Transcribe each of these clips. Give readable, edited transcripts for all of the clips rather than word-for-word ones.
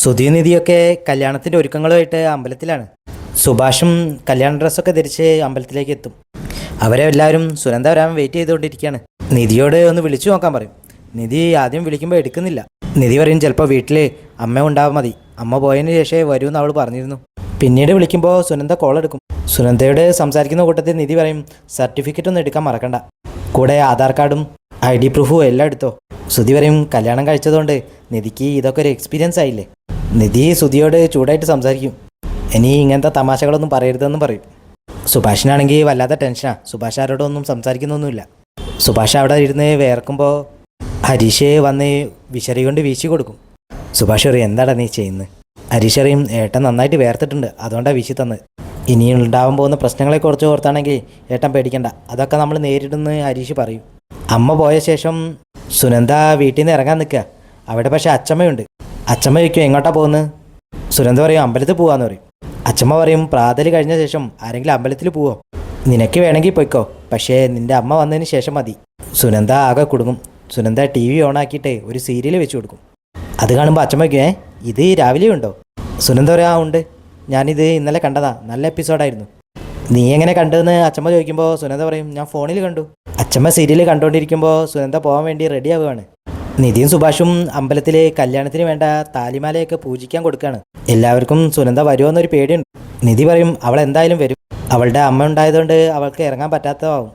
സുധീനിധിയൊക്കെ കല്യാണത്തിൻ്റെ ഒരുക്കങ്ങളുമായിട്ട് അമ്പലത്തിലാണ്. സുഭാഷും കല്യാണ ഡ്രസ്സൊക്കെ ധരിച്ച് അമ്പലത്തിലേക്ക് എത്തും. അവരെ എല്ലാവരും സുനന്ദ വരാൻ വെയിറ്റ് ചെയ്തുകൊണ്ടിരിക്കുകയാണ്. നിധിയോട് ഒന്ന് വിളിച്ചു നോക്കാൻ പറയും. നിധി ആദ്യം വിളിക്കുമ്പോൾ എടുക്കുന്നില്ല. നിധി പറയും ചിലപ്പോൾ വീട്ടിൽ അമ്മ ഉണ്ടാവാൻ മതി, അമ്മ പോയതിന് ശേഷമേ വരൂ എന്ന് അവൾ പറഞ്ഞിരുന്നു. പിന്നീട് വിളിക്കുമ്പോൾ സുനന്ദ കോൾ എടുക്കും. സുനന്ദയോട് സംസാരിക്കുന്ന കൂട്ടത്തിൽ നിധി പറയും സർട്ടിഫിക്കറ്റ് ഒന്നും എടുക്കാൻ മറക്കണ്ട, കൂടെ ആധാർ കാർഡും ID പ്രൂഫും എല്ലാം എടുത്തോ. സുധി പറയും കല്യാണം കഴിച്ചതുകൊണ്ട് നിധിക്ക് ഇതൊക്കെ ഒരു എക്സ്പീരിയൻസ് ആയില്ലേ. നിധി സുധിയോട് ചൂടായിട്ട് സംസാരിക്കും. ഇനി ഇങ്ങനത്തെ തമാശകളൊന്നും പറയരുതെന്ന് പറയും. സുഭാഷിനാണെങ്കിൽ വല്ലാത്ത ടെൻഷനാണ്. സുഭാഷ് ആരോടൊന്നും സംസാരിക്കുന്നൊന്നുമില്ല. സുഭാഷ് അവിടെ ഇരുന്ന് വേർക്കുമ്പോൾ ഹരീഷ് വന്ന് വിശറി കൊണ്ട് വീശി കൊടുക്കും. സുഭാഷ് പറയും എന്താടാ നീ ചെയ്യുന്നത്. ഹരീഷ് അറിയും ഏട്ടൻ നന്നായിട്ട് വേർത്തിട്ടുണ്ട്, അതുകൊണ്ടാണ് വീശി തന്നത്. ഇനി ഉണ്ടാവാൻ പോകുന്ന പ്രശ്നങ്ങളെക്കുറിച്ച് ഓർത്താണെങ്കിൽ ഏട്ടൻ പേടിക്കണ്ട, അതൊക്കെ നമ്മൾ നേരിടുന്ന ഹരീഷ് പറയും. അമ്മ പോയ ശേഷം സുനന്ദ വീട്ടിൽ നിന്ന് ഇറങ്ങാൻ നിൽക്കുക. അവിടെ പക്ഷേ അച്ചമ്മയുണ്ട്. അച്ചമ്മ ചോദിക്കും എങ്ങോട്ടാണ് പോകുന്നത്. സുനന്ദ പറയും അമ്പലത്തിൽ പോവാന്ന് പറയും. അച്ചമ്മ പറയും പ്രാതൽ കഴിഞ്ഞ ശേഷം ആരെങ്കിലും അമ്പലത്തിൽ പോവോ, നിനക്ക് വേണമെങ്കിൽ പോയിക്കോ, പക്ഷേ നിൻ്റെ അമ്മ വന്നതിന് ശേഷം മതി. സുനന്ദ ആകെ കുടുങ്ങും. സുനന്ദ TV ഓണാക്കിയിട്ട് ഒരു സീരിയൽ വെച്ച് കൊടുക്കും. അത് കാണുമ്പോൾ അച്ചമ്മ വയ്ക്കും ഇത് രാവിലെ ഉണ്ടോ. സുനന്ദ പറയാ ഉണ്ട്, ഞാനിത് ഇന്നലെ കണ്ടതാ, നല്ല എപ്പിസോഡായിരുന്നു. നീ എങ്ങനെ കണ്ടതെന്ന് അച്ചമ്മ ചോദിക്കുമ്പോൾ സുനന്ദ പറയും ഞാൻ ഫോണിൽ കണ്ടു. അച്ചമ്മ സീരിയൽ കണ്ടുകൊണ്ടിരിക്കുമ്പോൾ സുനന്ദ പോകാൻ വേണ്ടി റെഡി ആവുകയാണ്. നിധിയും സുഭാഷും അമ്പലത്തിൽ കല്യാണത്തിന് വേണ്ട താലിമാലയൊക്കെ പൂജിക്കാൻ കൊടുക്കുകയാണ്. എല്ലാവർക്കും സുനന്ദ വരുമോ എന്നൊരു പേടിയുണ്ട്. നിധി പറയും അവൾ എന്തായാലും വരും, അവളുടെ അമ്മ ഉണ്ടായതുകൊണ്ട് അവൾക്ക് ഇറങ്ങാൻ പറ്റാത്തതാവും.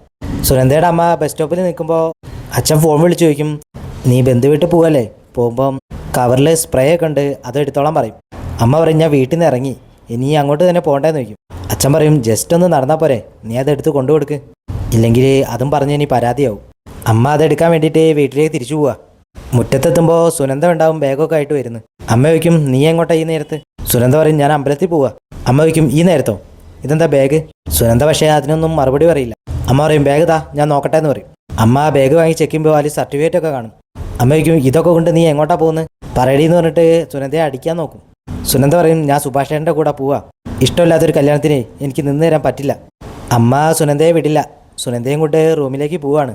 സുനന്ദയുടെ അമ്മ ബസ് സ്റ്റോപ്പിൽ നിൽക്കുമ്പോൾ അച്ഛൻ ഫോൺ വിളിച്ച് ചോദിക്കും നീ ബന്ധു വീട്ടിൽ പോവല്ലേ, പോകുമ്പം കവറിൽ സ്പ്രേ ഒക്കെ ഉണ്ട്, അത് എടുത്തോളാൻ പറയും. അമ്മ പറയും ഞാൻ വീട്ടിൽ നിന്ന് ഇറങ്ങി, ഇനി അങ്ങോട്ട് തന്നെ പോകണ്ടേന്ന് ചോദിക്കും. അച്ഛൻ പറയും ജസ്റ്റ് ഒന്ന് നടന്നാൽ പോരെ, നീ അതെടുത്ത് കൊണ്ടുകൊടുക്ക്, ഇല്ലെങ്കിൽ അതും പറഞ്ഞ് ഇനി പരാതിയാവും. അമ്മ അതെടുക്കാൻ വേണ്ടിയിട്ട് വീട്ടിലേക്ക് തിരിച്ചു പോവുക. മുറ്റത്തെത്തുമ്പോൾ സുനന്ദ ഉണ്ടാവും ബാഗൊക്കെ ആയിട്ട് വരുന്നു. അമ്മ ചോദിക്കും നീ എങ്ങോട്ടാ ഈ നേരത്ത്. സുനന്ദ പറയും ഞാൻ അമ്പലത്തിൽ പോവുക. അമ്മ ചോദിക്കും ഈ നേരത്തോ, ഇതെന്താ ബാഗ്. സുനന്ദ പക്ഷേ അതിനൊന്നും മറുപടി പറയില്ല. അമ്മ പറയും ബാഗ് താ ഞാൻ നോക്കട്ടെ എന്ന് പറയും. അമ്മ ബാഗ് വാങ്ങി ചെക്കുമ്പോൾ അതിൽ സർട്ടിഫിക്കറ്റ് ഒക്കെ കാണും. അമ്മ ചോദിക്കും ഇതൊക്കെ കൊണ്ട് നീ എങ്ങോട്ടാ പോകുന്നത്, പറയടിയെന്ന് പറഞ്ഞിട്ട് സുനന്ദയെ അടിക്കാൻ നോക്കും. സുനന്ദ പറയും ഞാൻ സുഭാഷേട്ടൻ്റെ കൂടെ പോവാ, ഇഷ്ടമില്ലാത്തൊരു കല്യാണത്തിന് എനിക്ക് നിന്ന് തരാൻ പറ്റില്ല. അമ്മ സുനന്ദയെ വിടില്ല. സുനന്ദയും കൊണ്ട് റൂമിലേക്ക് പോവാണ്.